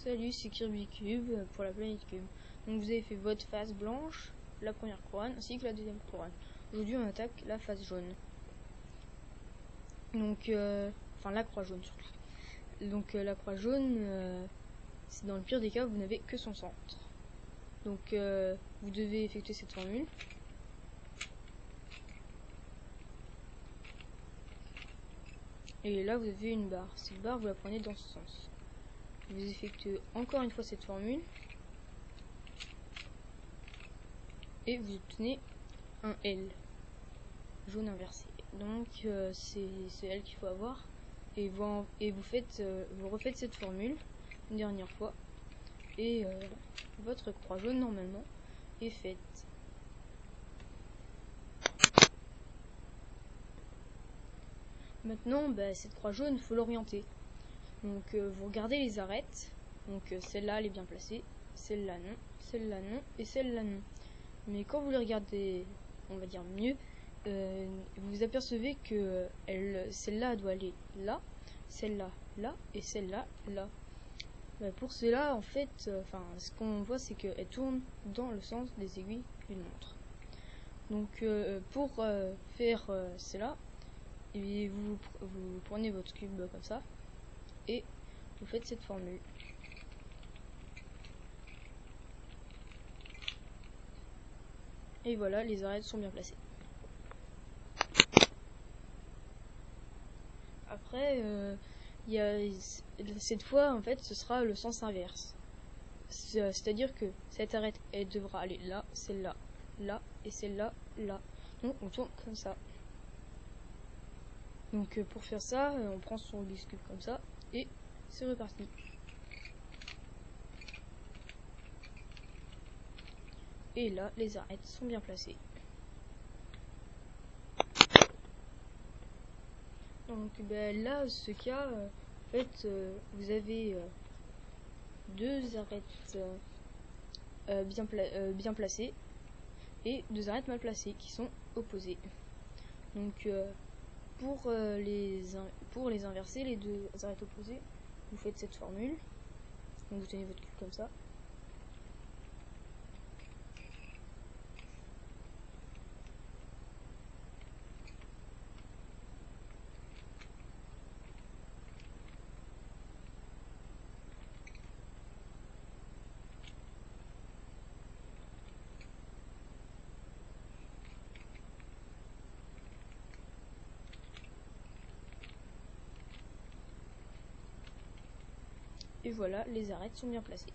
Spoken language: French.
Salut, c'est Kirby Cube pour la planète Cube. Donc vous avez fait votre face blanche, la première couronne, ainsi que la deuxième couronne. Aujourd'hui on attaque la face jaune. Donc, enfin la croix jaune surtout. Donc la croix jaune, c'est dans le pire des cas, vous n'avez que son centre. Donc vous devez effectuer cette formule. Et là vous avez une barre. Cette barre vous la prenez dans ce sens. Vous effectuez encore une fois cette formule. Et vous obtenez un L. Jaune inversé. Donc c'est L qu'il faut avoir. Et vous refaites cette formule une dernière fois. Et votre croix jaune normalement est faite. Maintenant, cette croix jaune, il faut l'orienter. Donc vous regardez les arêtes. Donc celle-là, elle est bien placée. Celle-là non, celle-là non et celle-là non. Mais quand vous les regardez, on va dire mieux, vous vous apercevez que celle-là doit aller là, celle-là là et celle-là là. Pour cela, en fait, ce qu'on voit, c'est qu'elle tourne dans le sens des aiguilles d'une montre. Donc pour faire cela, et vous prenez votre cube comme ça et vous faites cette formule. Et voilà, les arêtes sont bien placées. Après, cette fois, en fait, ce sera le sens inverse. C'est-à-dire que cette arête, elle devra aller là, celle-là, là, et celle-là, là. Donc, on tourne comme ça. Donc, pour faire ça, on prend son Rubik's Cube comme ça, et c'est reparti. Et là, les arêtes sont bien placées. Donc là, ce cas, en fait, vous avez deux arêtes bien placées et deux arêtes mal placées qui sont opposées. Donc pour les inverser, les deux arêtes opposées, vous faites cette formule. Donc vous tenez votre cube comme ça. Et voilà, les arêtes sont bien placées.